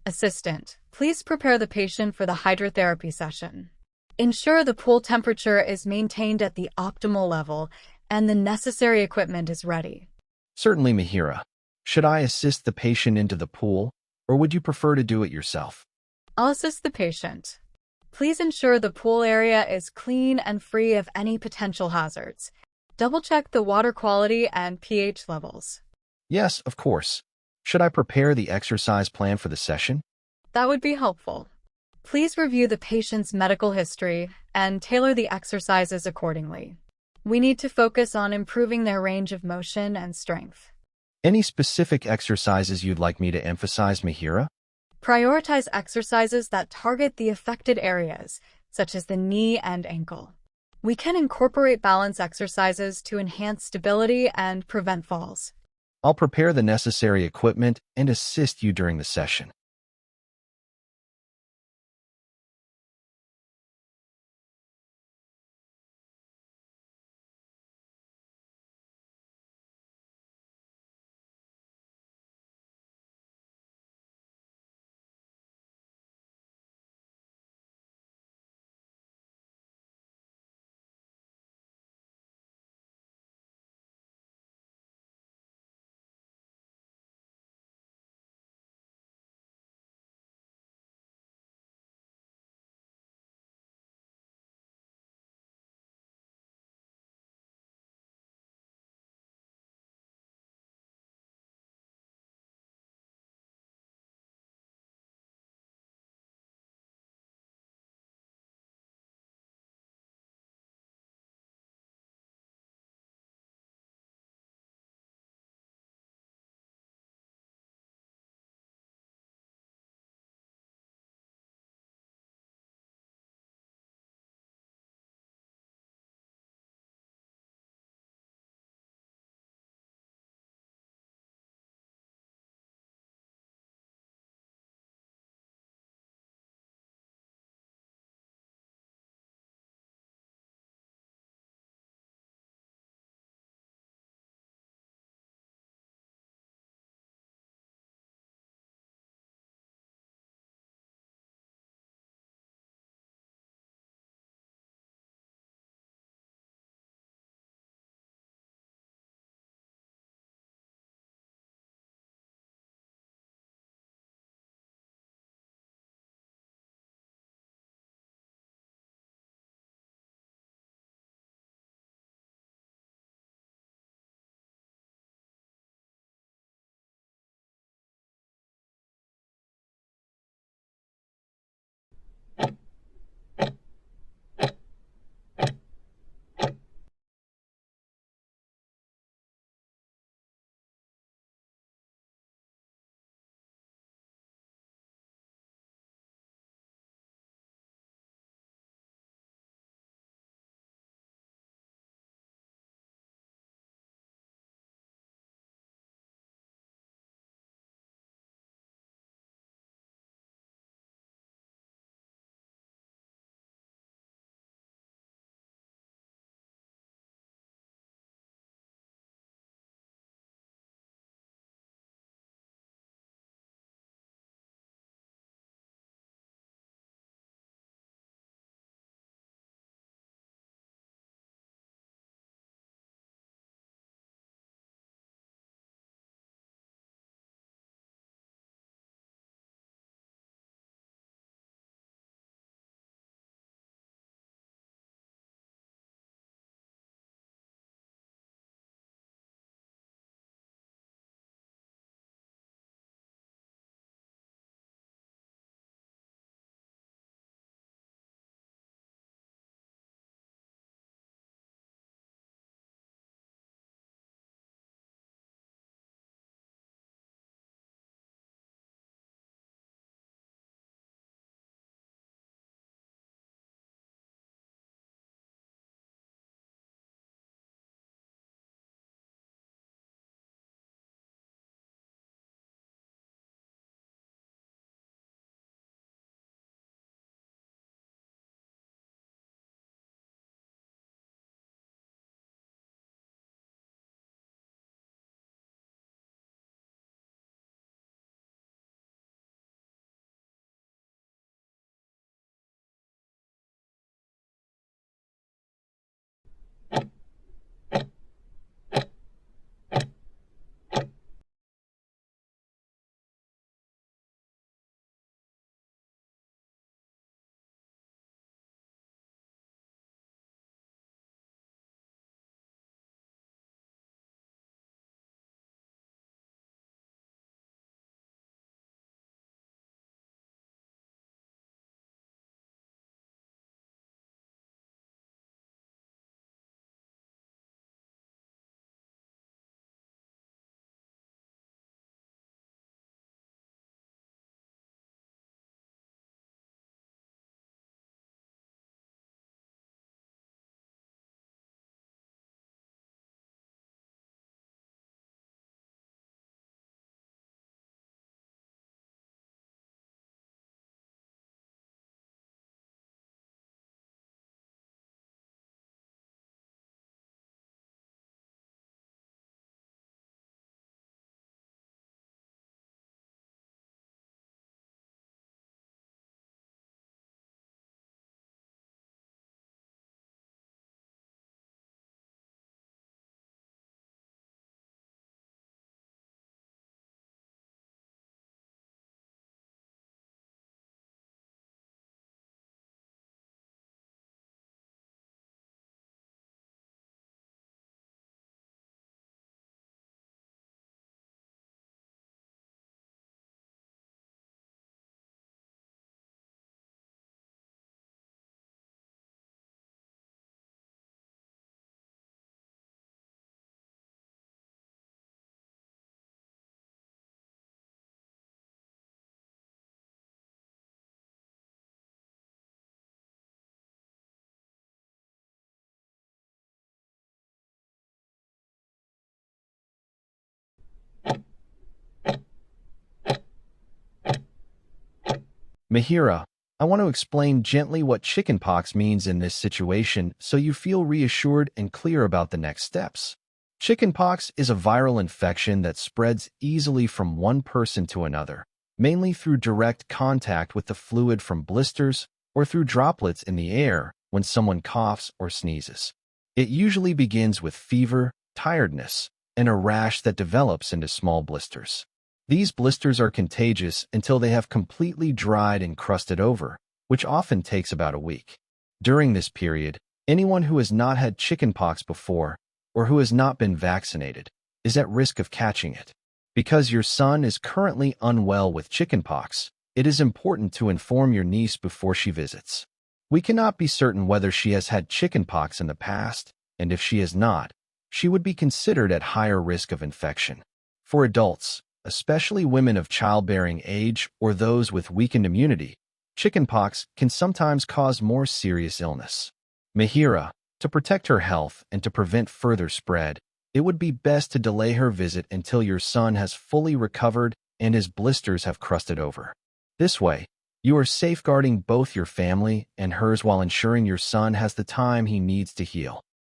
Assistant, please prepare the patient for the hydrotherapy session. Ensure the pool temperature is maintained at the optimal level and the necessary equipment is ready. Certainly, Mihira. Should I assist the patient into the pool, or would you prefer to do it yourself? I'll assist the patient. Please ensure the pool area is clean and free of any potential hazards. Double-check the water quality and pH levels. Yes, of course. Should I prepare the exercise plan for the session? That would be helpful. Please review the patient's medical history and tailor the exercises accordingly. We need to focus on improving their range of motion and strength. Any specific exercises you'd like me to emphasize, Mihira? Prioritize exercises that target the affected areas, such as the knee and ankle. We can incorporate balance exercises to enhance stability and prevent falls. I'll prepare the necessary equipment and assist you during the session. MIHIRAA, I want to explain gently what chickenpox means in this situation so you feel reassured and clear about the next steps. Chickenpox is a viral infection that spreads easily from one person to another, mainly through direct contact with the fluid from blisters or through droplets in the air when someone coughs or sneezes. It usually begins with fever, tiredness, and a rash that develops into small blisters. These blisters are contagious until they have completely dried and crusted over, which often takes about a week. During this period, anyone who has not had chickenpox before or who has not been vaccinated is at risk of catching it. Because your son is currently unwell with chickenpox, it is important to inform your niece before she visits. We cannot be certain whether she has had chickenpox in the past, and if she has not, she would be considered at higher risk of infection. For adults, especially women of childbearing age or those with weakened immunity, chickenpox can sometimes cause more serious illness. MIHIRAA, to protect her health and to prevent further spread, it would be best to delay her visit until your son has fully recovered and his blisters have crusted over. This way, you are safeguarding both your family and hers while ensuring your son has the time he needs to heal.